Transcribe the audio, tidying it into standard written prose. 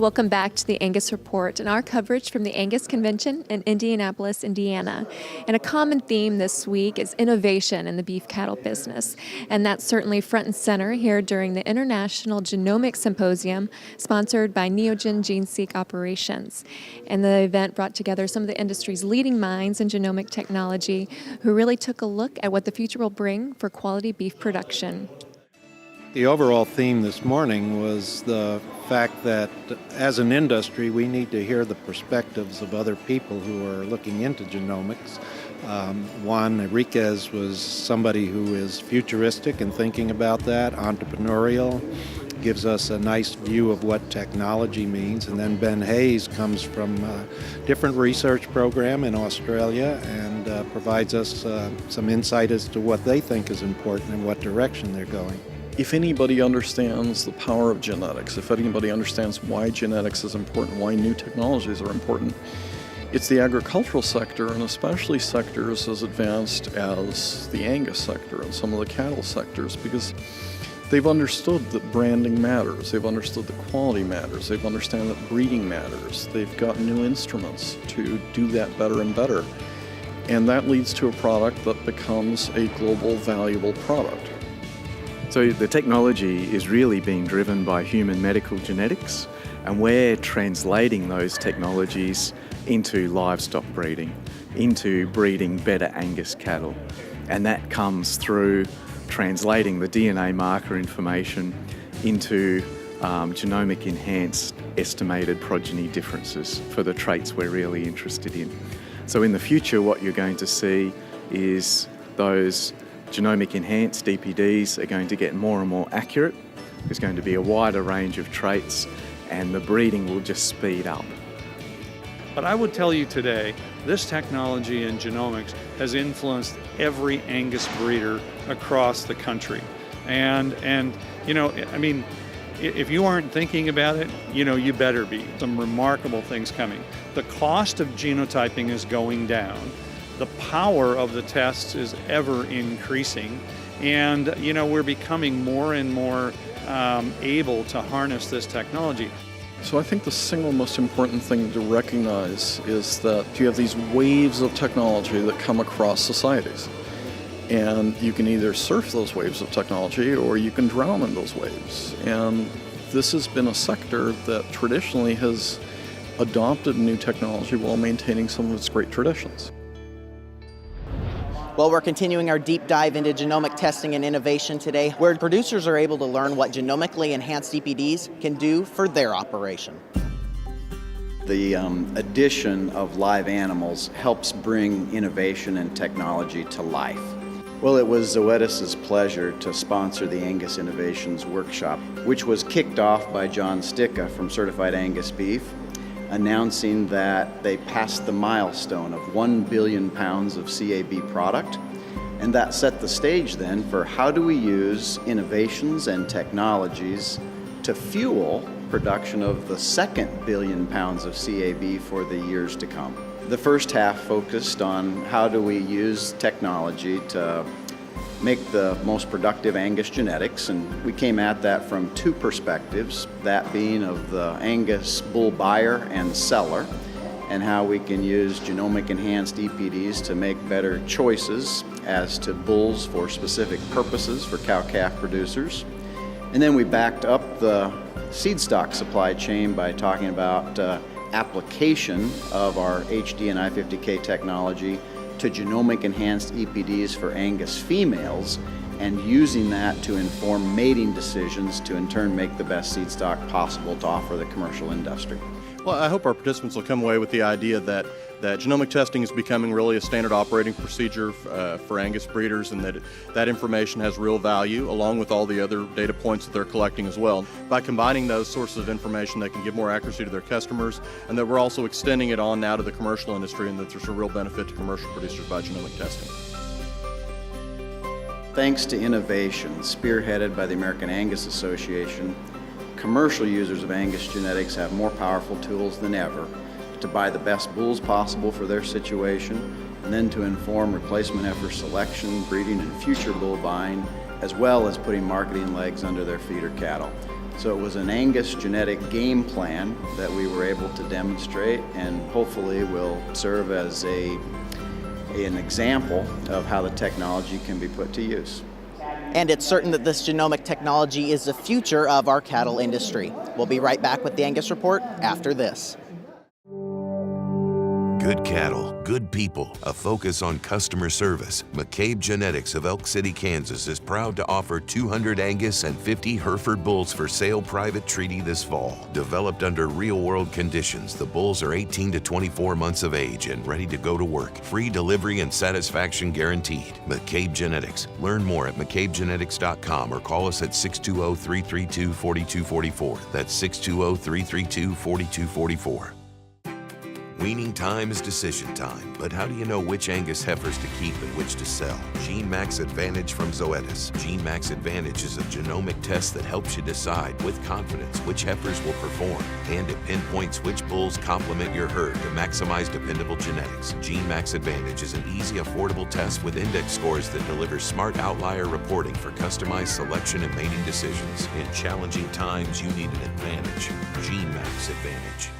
Welcome back to the Angus Report and our coverage from the Angus Convention in Indianapolis, Indiana. And a common theme this week is innovation in the beef cattle business. And that's certainly front and center here during the International Genomics Symposium, sponsored by Neogen GeneSeq Operations. And the event brought together some of the industry's leading minds in genomic technology who really took a look at what the future will bring for quality beef production. The overall theme this morning was the fact that as an industry we need to hear the perspectives of other people who are looking into genomics. Juan Enriquez was somebody who is futuristic and thinking about that, entrepreneurial, gives us a nice view of what technology means. And then Ben Hayes comes from a different research program in Australia and provides us some insight as to what they think is important and what direction they're going. If anybody understands the power of genetics, if anybody understands why genetics is important, why new technologies are important, it's the agricultural sector, and especially sectors as advanced as the Angus sector and some of the cattle sectors, because they've understood that branding matters, they've understood that quality matters, they've understood that breeding matters, they've got new instruments to do that better and better. And that leads to a product that becomes a global valuable product. So the technology is really being driven by human medical genetics, and we're translating those technologies into livestock breeding, into breeding better Angus cattle. And that comes through translating the DNA marker information into genomic enhanced estimated progeny differences for the traits we're really interested in. So in the future, what you're going to see is those genomic enhanced DPDs are going to get more and more accurate. There's going to be a wider range of traits, and the breeding will just speed up. But I would tell you today, this technology in genomics has influenced every Angus breeder across the country. And you know, I mean, if you aren't thinking about it, you know, you better be. Some remarkable things coming. The cost of genotyping is going down. The power of the tests is ever increasing, and you know, we're becoming more and more able to harness this technology. So I think the single most important thing to recognize is that you have these waves of technology that come across societies, and you can either surf those waves of technology or you can drown in those waves. And this has been a sector that traditionally has adopted new technology while maintaining some of its great traditions. Well, we're continuing our deep dive into genomic testing and innovation today, where producers are able to learn what genomically enhanced DPDs can do for their operation. The addition of live animals helps bring innovation and technology to life. Well, it was Zoetis' pleasure to sponsor the Angus Innovations Workshop, which was kicked off by John Sticca from Certified Angus Beef, announcing that they passed the milestone of 1 billion pounds of CAB product. And that set the stage then for how do we use innovations and technologies to fuel production of the 2 billion pounds of CAB for the years to come. The first half focused on how do we use technology to make the most productive Angus genetics, and we came at that from two perspectives, that being of the Angus bull buyer and seller, and how we can use genomic enhanced EPDs to make better choices as to bulls for specific purposes for cow-calf producers. And then we backed up the seed stock supply chain by talking about application of our HD and I50K technology to genomic enhanced EPDs for Angus females, and using that to inform mating decisions to in turn make the best seed stock possible to offer the commercial industry. Well, I hope our participants will come away with the idea that genomic testing is becoming really a standard operating procedure for Angus breeders, and that information has real value along with all the other data points that they're collecting as well. By combining those sources of information, they can give more accuracy to their customers, and that we're also extending it on now to the commercial industry, and that there's a real benefit to commercial producers by genomic testing. Thanks to innovation spearheaded by the American Angus Association, commercial users of Angus genetics have more powerful tools than ever to buy the best bulls possible for their situation, and then to inform replacement heifer selection, breeding, and future bull buying, as well as putting marketing legs under their feeder cattle. So it was an Angus genetic game plan that we were able to demonstrate, and hopefully will serve as an example of how the technology can be put to use. And it's certain that this genomic technology is the future of our cattle industry. We'll be right back with the Angus Report after this. Good cattle, good people, a focus on customer service. McCabe Genetics of Elk City, Kansas is proud to offer 200 Angus and 50 Hereford bulls for sale private treaty this fall. Developed under real-world conditions, the bulls are 18 to 24 months of age and ready to go to work. Free delivery and satisfaction guaranteed. McCabe Genetics. Learn more at McCabeGenetics.com or call us at 620-332-4244. That's 620-332-4244. Weaning time is decision time, but how do you know which Angus heifers to keep and which to sell? Gene Max Advantage from Zoetis. Gene Max Advantage is a genomic test that helps you decide with confidence which heifers will perform, and it pinpoints which bulls complement your herd to maximize dependable genetics. Gene Max Advantage is an easy, affordable test with index scores that deliver smart outlier reporting for customized selection and mating decisions. In challenging times, you need an advantage. Gene Max Advantage.